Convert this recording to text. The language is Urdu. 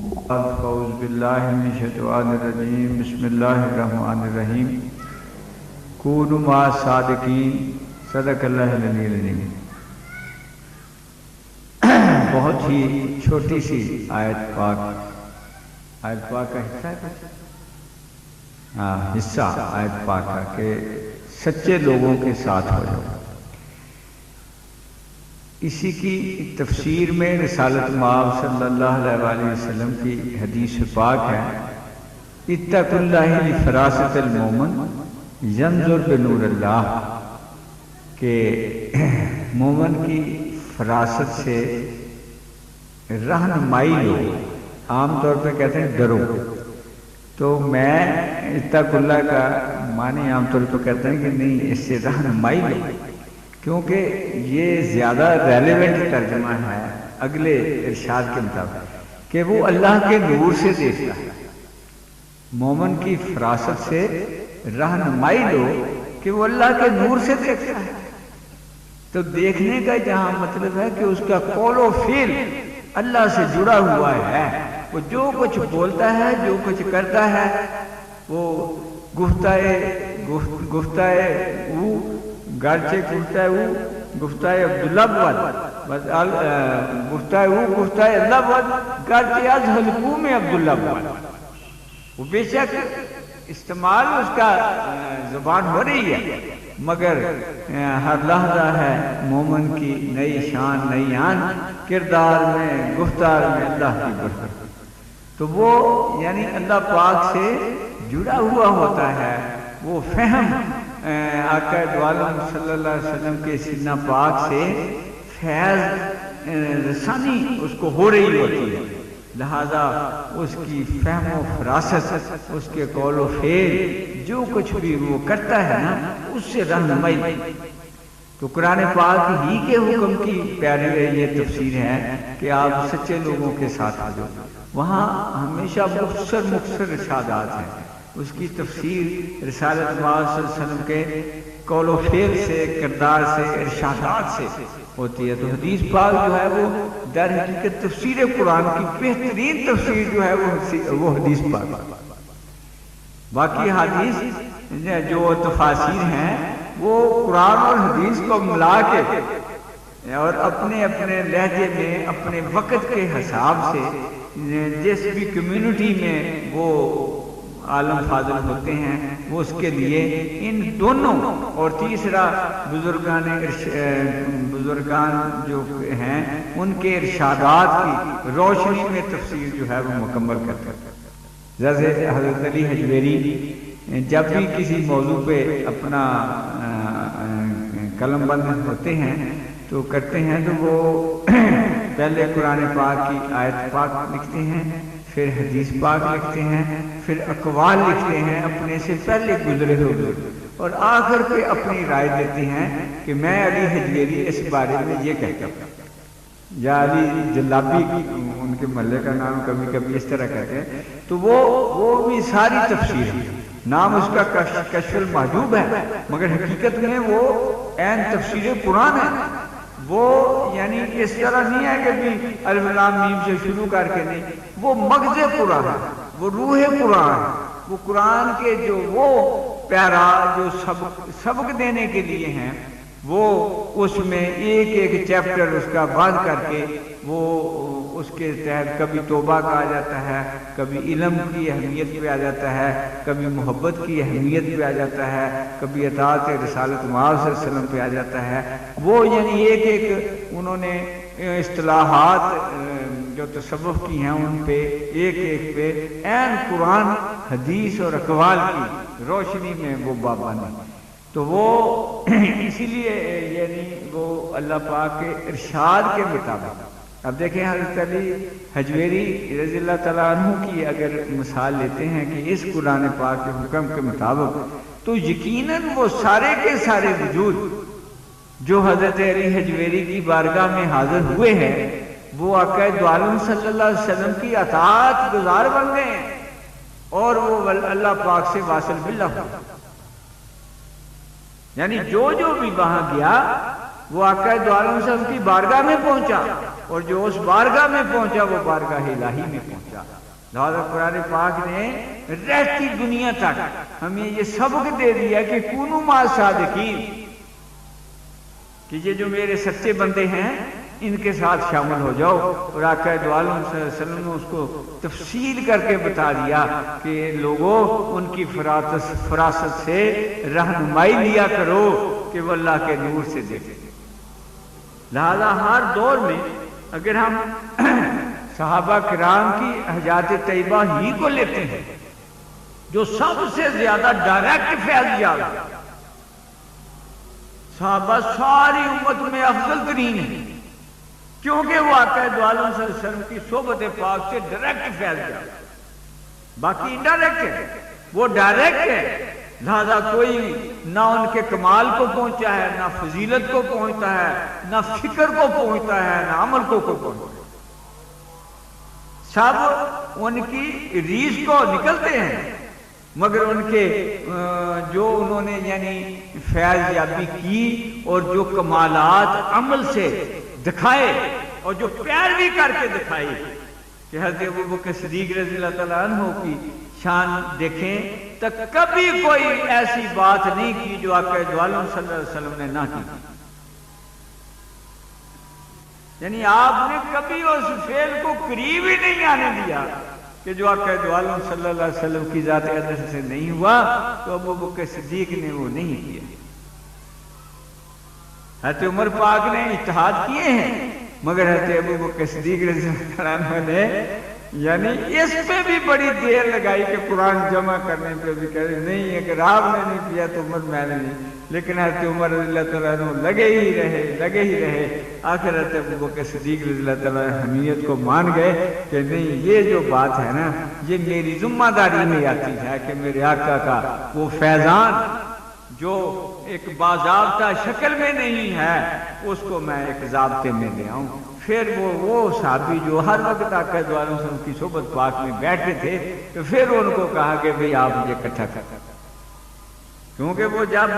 اعوذ باللہ من الشیطان الرجیم بسم اللہ الرحمن الرحیم کونوا مع الصادقین صدق اللہ العلی العظیم۔ بہت ہی چھوٹی سی آیت پاک کا حصہ ہے، حصہ آیت پاک کا کہ سچے لوگوں کے ساتھ ہو جاؤ۔ اسی کی تفسیر میں رسالت مآب صلی اللہ علیہ وسلم کی حدیث پاک ہے، اتقوا اللہ لفراست المومن ینظر بنور اللہ، کہ مومن کی فراست سے رہنمائی لو۔ عام طور پہ کہتے ہیں ڈرو، تو میں اتقوا اللہ کا معنی عام طور پہ کہتے ہیں کہ نہیں، اس سے رہنمائی لو، کیونکہ یہ زیادہ ریلیونٹ ترجمہ ہے اگلے ارشاد کے مطابق کہ وہ اللہ کے نور سے دیکھتا ہے۔ مومن کی فراست سے رہنمائی لو کہ وہ اللہ کے نور سے دیکھتا ہے۔ تو دیکھنے کا جہاں مطلب ہے کہ اس کا قول و فعل اللہ سے جڑا ہوا ہے، وہ جو کچھ بولتا ہے، جو کچھ کرتا ہے، وہ گفتہ وہ گرچہ گفتہ وہ گفتہ عبداللہ بود گفتہ وہ گفتہ اللہ بود گرچہ از حلقوم عبداللہ بود، وہ بے شک استعمال اس کا زبان ہو رہی ہے، مگر ہر لحظہ ہے مومن کی نئی شان نئی آن، کردار میں گفتار میں اللہ کی برکت، تو وہ یعنی اللہ پاک سے جڑا ہوا ہوتا ہے۔ وہ فہم آقا دو عالم صلی اللہ علیہ وسلم کے سینہ پاک سے فیض رسانی اس کو ہو رہی ہوتی ہے، لہذا اس کی فہم و فراست، اس کے قول و فعل جو کچھ بھی وہ کرتا ہے نا، اس سے رہنمائی۔ تو قرآن پاک ہی کے حکم کی پیاری یہ تفسیر ہے کہ آپ سچے لوگوں کے ساتھ آ جاؤ۔ وہاں ہمیشہ مختصر ارشادات ہیں، اس کی تفسیر رسالت مآب صلی اللہ علیہ وسلم کے قول و فعل سے، کردار سے، ارشادات سے ہوتی ہے۔ تو حدیث پاک جو ہے وہ در حقیقت تفسیر قرآن کی بہترین تفسیر جو ہے وہ حدیث پاک۔ باقی حدیث جو تفاسیر ہیں وہ قرآن اور حدیث کو ملا کے اور اپنے اپنے لہجے میں اپنے وقت کے حساب سے جس بھی کمیونٹی میں وہ عالم فاضل ہوتے ہیں وہ اس کے لیے ان دونوں، اور تیسرا بزرگان جو ہیں ان کے ارشادات کی روشنی میں تفسیر جو ہے وہ مکمل کرتے ہیں۔ جیسے حضرت علی حجویری جب بھی کسی موضوع پہ اپنا قلم بند ہوتے ہیں تو کرتے ہیں، تو وہ پہلے قرآن پاک کی آیت پاک لکھتے ہیں، پھر حدیث پاک لکھتے ہیں، پھر اقوال لکھتے ہیں اپنے سے پہلے گزرے ہوئے، اور آخر پہ اپنی رائے دیتے ہیں کہ میں علی حجویری اس بارے میں یہ کہتا ہوں، یا علی جلابی ان کے محلے کا نام کبھی کبھی اس طرح کہتے ہیں۔ تو وہ بھی ساری تفسیر ہے، نام اس کا کشف المحجوب ہے، مگر حقیقت میں وہ عین تفسیر قرآن ہے۔ وہ یعنی اس طرح نہیں ہے کہ بھی الف لام میم سے شروع کر کے نہیں، وہ مغز قرآن ہے، وہ روح قرآن ہے، وہ قرآن کے جو وہ پیارا جو سبق دینے کے لیے ہیں، وہ اس میں ایک ایک چیپٹر اس کا بند کر کے وہ اس کے تحت کبھی توبہ کا آ جاتا ہے، کبھی علم کی اہمیت پہ آ جاتا ہے، کبھی محبت کی اہمیت پہ آ جاتا ہے، کبھی اطاعت رسالت مآب صلی اللہ علیہ وسلم پہ آ جاتا ہے۔ وہ یعنی ایک ایک انہوں نے اصطلاحات جو تصوف کی ہیں ان پہ ایک ایک پہ عین قرآن حدیث اور اقوال کی روشنی میں وہ بابا نے، تو وہ اسی لیے یعنی وہ اللہ پاک کے ارشاد کے مطابق۔ اب دیکھیں حضرت علی حجویری رضی اللہ تعالیٰ عنہ کی اگر مثال لیتے ہیں کہ اس قرآن پاک کے حکم کے مطابق، تو یقیناً وہ سارے کے سارے وجود جو حضرت علی حجویری کی بارگاہ میں حاضر ہوئے ہیں وہ آقا دو عالم صلی اللہ علیہ وسلم کی اطاعت گزار بن گئے ہیں، اور وہ اللہ پاک سے واصل باللہ، یعنی جو بھی وہاں گیا وہ آقا دو عالم سے ان کی بارگاہ میں پہنچا، اور جو اس بارگاہ میں پہنچا وہ بارگاہ الہی میں پہنچا۔ لہذا قرآن پاک نے رہتی دنیا تک ہمیں یہ سبق دے دیا کہ کونوا مع الصادقین، کہ یہ جو میرے سچے بندے ہیں ان کے ساتھ شامل ہو جاؤ۔ اور آقا دو عالم صلی اللہ علیہ وسلم نے اس کو تفصیل کر کے بتا دیا کہ لوگوں ان کی فراست سے رہنمائی لیا کرو کہ وہ اللہ کے نور سے دیکھیں۔ لہذا ہر دور میں اگر ہم صحابہ کرام کی حیات طیبہ ہی کو لیتے ہیں جو سب سے زیادہ ڈائریکٹ فیض یاب، صحابہ ساری امت میں افضل ترین ہیں، کیونکہ وہ آقا دو عالم صلی اللہ علیہ وسلم کی صحبت پاک سے ڈائریکٹ فیض یاب، باقی انڈائریکٹ ہے، وہ ڈائریکٹ ہے۔ لہذا کوئی نہ ان کے کمال کو پہنچا ہے، نہ فضیلت کو پہنچتا ہے، نہ فکر کو پہنچتا ہے، نہ عمل کو پہنچتا ہے، سب ان کی ریس کو نکلتے ہیں، مگر ان کے جو انہوں نے یعنی فیض یابی کی اور جو کمالات عمل سے دکھائے اور جو پیروی کر کے دکھائی، کہ حضرت ابوبکر صدیق رضی اللہ تعالیٰ عنہ کی شان دیکھیں تو کبھی کوئی ایسی بات نہیں کی جو آقا دو عالم صلی اللہ علیہ وسلم نے نہ کی، یعنی آپ نے کبھی اس فعل کو قریب ہی نہیں آنے دیا کہ جو آقا دو عالم صلی اللہ علیہ وسلم کی ذات اقدس سے نہیں ہوا تو ابوبکر صدیق نے وہ نہیں کیا۔ حضرت عمر پاک نے اجتہاد کیے ہیں، مگر حضرت ابوبکر صدیق رضی اللہ عنہ نے یعنی اس پہ بھی بڑی دیر لگائی کہ قرآن جمع کرنے پہ بھی کہہ رہے نہیں، اگر آپ نے نہیں کیا تو عمر میں نے نہیں، لیکن حضرت عمر رضی اللہ تعالیٰ عنہ لگے ہی رہے، آخر حضرت ابوبکر صدیق رضی اللہ تعالیٰ عنہ حمیت کو مان گئے کہ نہیں، یہ جو بات ہے نا یہ میری ذمہ داری میں آتی ہے کہ میرے آقا کا وہ فیضان جو ایک باضابطہ شکل میں نہیں ہے اس کو میں ایک ضابطے میں لے آؤں۔ پھر وہ صحابی جو ہر وقت آقا دو عالم صلی اللہ علیہ وسلم کی صحبت پاک میں بیٹھے تھے تو پھر ان کو کہا کہ بھئی آپ یہ اکٹھا کر، کیونکہ وہ جب